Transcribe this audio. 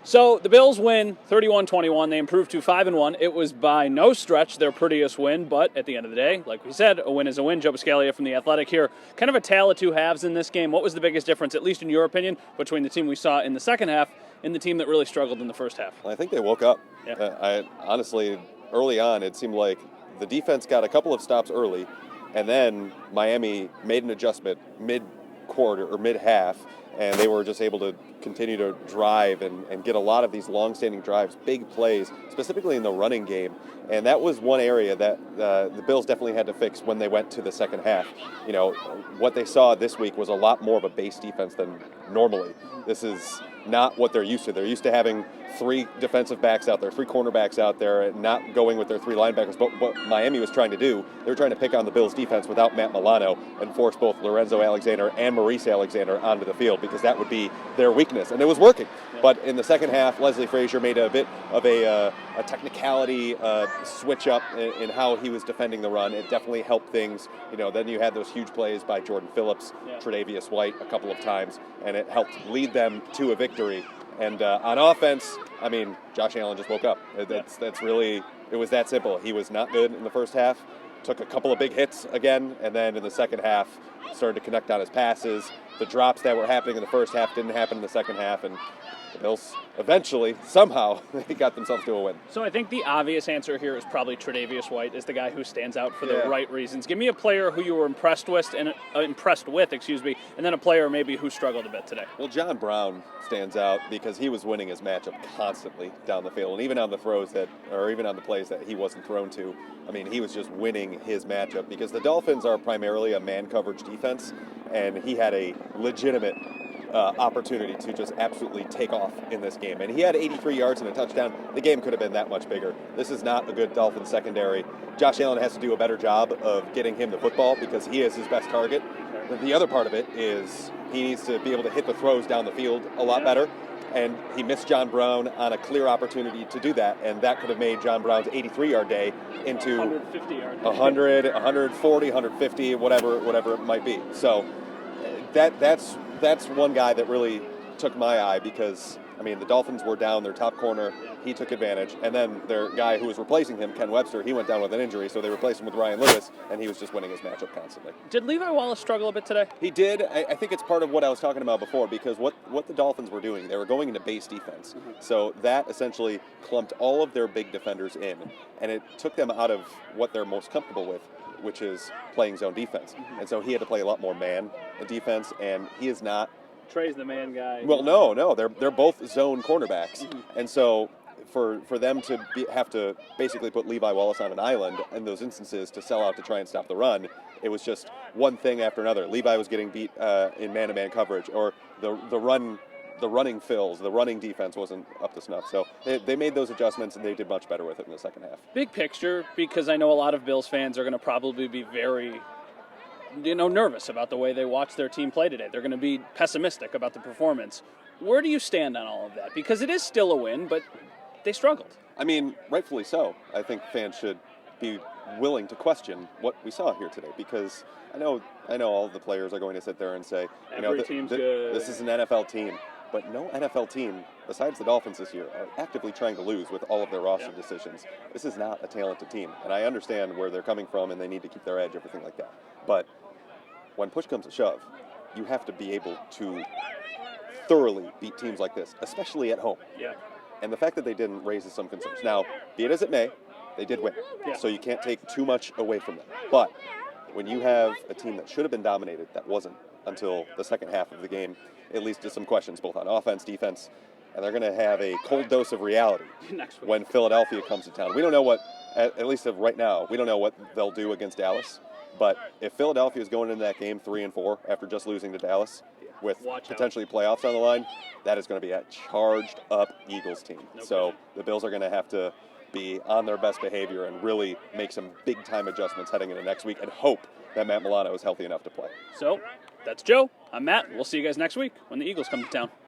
So the Bills win 31-21. They improved to 5-1. It was by no stretch their prettiest win, but at the end of the day, like we said, a win is a win. Joe Buscaglia from The Athletic here. Kind of a tale of two halves in this game. What was the biggest difference, at least in your opinion, between the team we saw in the second half and the team that really struggled in the first half? Well, I think they woke up. Yeah. I honestly, early on, it seemed like the defense got a couple of stops early, and then Miami made an adjustment mid-quarter or mid-half, and they were just able to continue to drive and get a lot of these long-standing drives, big plays, specifically in the running game. And that was one area that the Bills definitely had to fix when they went to the second half. You know, what they saw this week was a lot more of a base defense than normally. This is not what they're used to. They're used to having three defensive backs out there, three cornerbacks out there, and not going with their three linebackers. But what Miami was trying to do, they were trying to pick on the Bills' defense without Matt Milano and force both Lorenzo Alexander and Maurice Alexander onto the field, because that would be their weakness. And it was working. Yeah. But in the second half, Leslie Frazier made a bit of a technicality switch up in how he was defending the run. It definitely helped things. You know, then you had those huge plays by Jordan Phillips, Tre'Davious White a couple of times, and it helped lead them to a victory. And on offense, I mean, Josh Allen just woke up. That's really, it was that simple. He was not good in the first half, took a couple of big hits again, and then in the second half started to connect on his passes. The drops that were happening in the first half didn't happen in the second half, and the Bills eventually, somehow, they got themselves to a win. So I think the obvious answer here is probably Tre'Davious White is the guy who stands out for the right reasons. Give me a player who you were impressed with, and then a player maybe who struggled a bit today. Well, John Brown stands out because he was winning his matchup constantly down the field, and even on the throws even on the plays that he wasn't thrown to. I mean, he was just winning his matchup because the Dolphins are primarily a man coverage defense, and he had a legitimate opportunity to just absolutely take off in this game. And he had 83 yards and a touchdown. The game could have been that much bigger. This is not a good Dolphins secondary. Josh Allen has to do a better job of getting him the football because he is his best target. But the other part of it is he needs to be able to hit the throws down the field a lot better. And he missed John Brown on a clear opportunity to do that, and that could have made John Brown's 83-yard day into 150-yard 100, 140, 150, whatever it might be. So that's one guy that really took my eye because, I mean, the Dolphins were down their top corner. He took advantage. And then their guy who was replacing him, Ken Webster, he went down with an injury, so they replaced him with Ryan Lewis, and he was just winning his matchup constantly. Did Levi Wallace struggle a bit today? He did. I think it's part of what I was talking about before, because what the Dolphins were doing, they were going into base defense. Mm-hmm. So that essentially clumped all of their big defenders in, and it took them out of what they're most comfortable with, which is playing zone defense. Mm-hmm. And so he had to play a lot more man defense, and he is not. Trey's the man guy. Well, no, they're both zone cornerbacks, and so for them to have to basically put Levi Wallace on an island in those instances to sell out to try and stop the run, it was just one thing after another. Levi was getting beat in man-to-man coverage, or the running defense wasn't up to snuff. So they made those adjustments, and they did much better with it in the second half. Big picture, because I know a lot of Bills fans are going to probably be very nervous about the way they watched their team play today. They're going to be pessimistic about the performance. Where do you stand on all of that? Because it is still a win, but they struggled. I mean, rightfully so. I think fans should be willing to question what we saw here today, because I know all the players are going to sit there and say, team's good. This is an NFL team. But no NFL team, besides the Dolphins this year, are actively trying to lose with all of their roster decisions. This is not a talented team. And I understand where they're coming from, and they need to keep their edge, everything like that. But when push comes to shove, you have to be able to thoroughly beat teams like this, especially at home. Yeah. And the fact that they didn't raises some concerns. Now, be it as it may, they did win. Yeah. So you can't take too much away from them. But when you have a team that should have been dominated, that wasn't until the second half of the game, it leads to some questions both on offense, defense, and they're going to have a cold dose of reality when Philadelphia comes to town. We don't know what, at least of right now, we don't know what they'll do against Dallas. But if Philadelphia is going into that game 3-4 after just losing to Dallas with potentially playoffs on the line, that is going to be a charged-up Eagles team. So the Bills are going to have to be on their best behavior and really make some big-time adjustments heading into next week and hope that Matt Milano is healthy enough to play. So that's Joe. I'm Matt. We'll see you guys next week when the Eagles come to town.